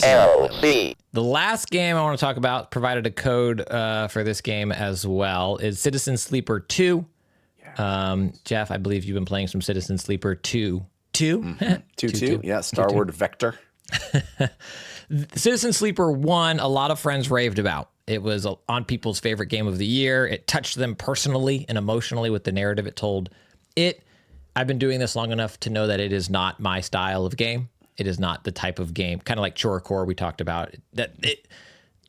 DLC. The last game I want to talk about provided a code for this game as well is Citizen Sleeper 2. Jeff, I believe you've been playing some Citizen Sleeper 2. 2? 2. Yeah, Star Wars Vector. Citizen Sleeper 1, a lot of friends raved about. It was on people's favorite game of the year. It touched them personally and emotionally with the narrative it told. I've been doing this long enough to know that it is not my style of game. It is not the type of game, kind of like ChoreCore we talked about.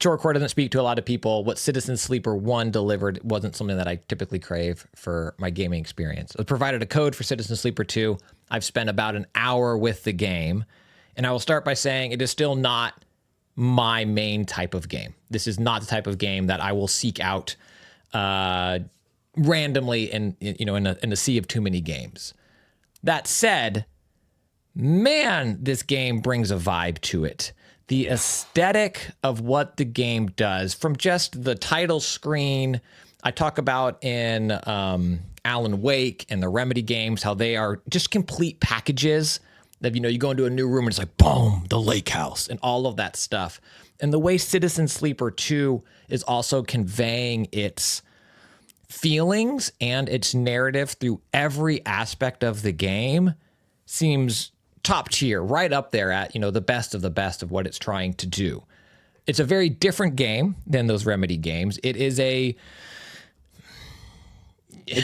ChoreCore doesn't speak to a lot of people. What Citizen Sleeper 1 delivered wasn't something that I typically crave for my gaming experience. It provided a code for Citizen Sleeper 2. I've spent about an hour with the game. And I will start by saying it is still not my main type of game. This is not the type of game that I will seek out randomly in a sea of too many games. That said, man, this game brings a vibe to it. The aesthetic of what the game does, from just the title screen, I talk about in Alan Wake and the Remedy games, how they are just complete packages. That, you go into a new room and it's like, boom, the lake house and all of that stuff. And the way Citizen Sleeper 2 is also conveying its feelings and its narrative through every aspect of the game seems top tier, right up there at, the best of what it's trying to do. It's a very different game than those Remedy games. It's a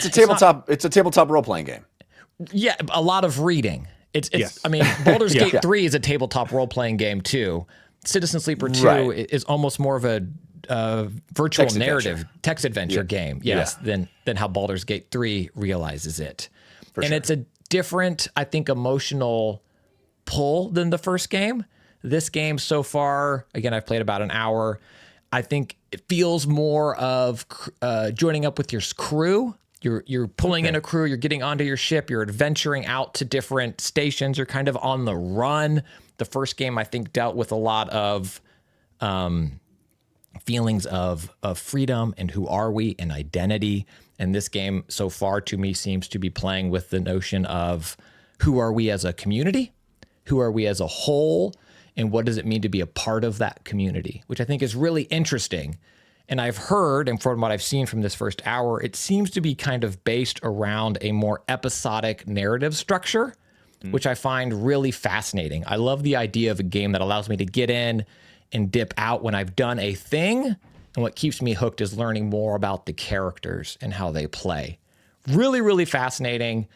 tabletop role-playing game. Yeah, a lot of reading. Yes. I mean, Baldur's Gate 3 is a tabletop role-playing game too. Citizen Sleeper 2 is almost more of a virtual narrative text adventure game, than how Baldur's Gate 3 realizes it. It's a different, I think, emotional pull than the first game. This game so far, again, I've played about an hour. I think it feels more of joining up with your crew. You're pulling in a crew, you're getting onto your ship, you're adventuring out to different stations, you're kind of on the run. The first game, I think, dealt with a lot of feelings of freedom and who are we and identity. And this game so far to me seems to be playing with the notion of who are we as a community? Who are we as a whole? And what does it mean to be a part of that community? Which I think is really interesting. And I've heard, and from what I've seen from this first hour, it seems to be kind of based around a more episodic narrative structure, which I find really fascinating. I love the idea of a game that allows me to get in and dip out when I've done a thing. And what keeps me hooked is learning more about the characters and how they play. Really, really fascinating.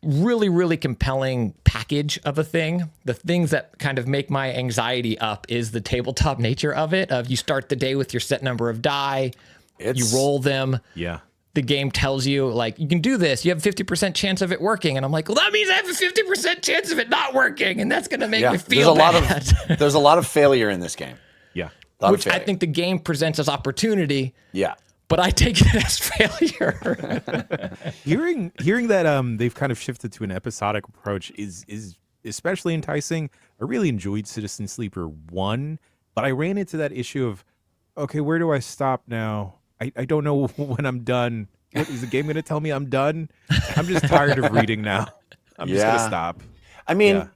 Really, really compelling package of a thing. The things that kind of make my anxiety up is the tabletop nature of it. Of you start the day with your set number of die, you roll them. Yeah. The game tells you, like, you can do this. You have a 50% chance of it working. And I'm like, well, that means I have a 50% chance of it not working. And that's going to make me feel bad. There's a lot of failure in this game. Yeah. Which I think the game presents as opportunity. Yeah. But I take it as failure. Hearing that they've kind of shifted to an episodic approach is especially enticing. I really enjoyed Citizen Sleeper 1, but I ran into that issue of, okay, where do I stop now? I don't know when I'm done. What, is the game going to tell me I'm done? I'm just tired of reading now. I'm just going to stop. I mean,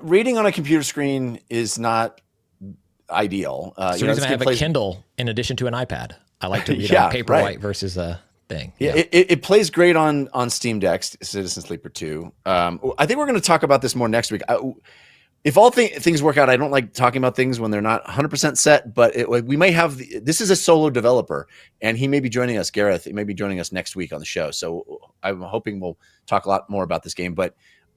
reading on a computer screen is not ideal. So the reason I have a Kindle in addition to an iPad. I like to read on Paperwhite versus a thing. Yeah, it plays great on Steam Deck, Citizen Sleeper 2. I think we're going to talk about this more next week. If all things work out, I don't like talking about things when they're not 100% set, but we may have this is a solo developer, and he may be joining us, Gareth. He may be joining us next week on the show. So I'm hoping we'll talk a lot more about this game, but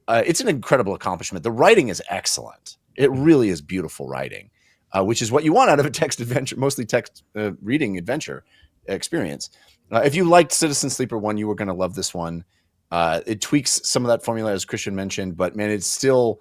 it's an incredible accomplishment. The writing is excellent. It really is beautiful writing, which is what you want out of a text adventure, mostly text reading adventure experience. If you liked Citizen Sleeper 1, you were going to love this one. It tweaks some of that formula, as Christian mentioned, but man, it's still,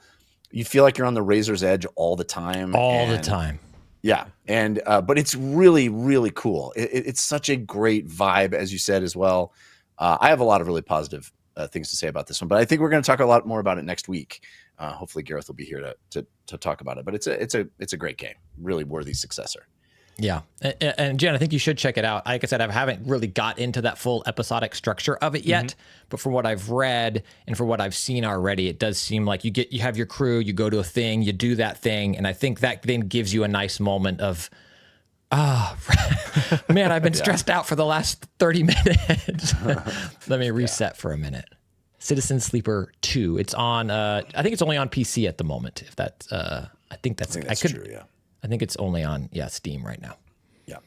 you feel like you're on the razor's edge all the time. The time. Yeah. And, but it's really, really cool. It's such a great vibe, as you said, as well. I have a lot of really positive things to say about this one, but I think we're going to talk a lot more about it next week. Hopefully Gareth will be here to talk about it, but it's a great game, really worthy successor. Yeah. And Jen, I think you should check it out. Like I said, I haven't really got into that full episodic structure of it yet, but from what I've read and from what I've seen already, it does seem like you have your crew, you go to a thing, you do that thing, and I think that then gives you a nice moment of, man, I've been stressed out for the last 30 minutes. Let me reset for a minute. Citizen Sleeper 2. It's on I think it's only on PC at the moment. If that I think that's true, yeah. I think it's only on Steam right now. Yeah.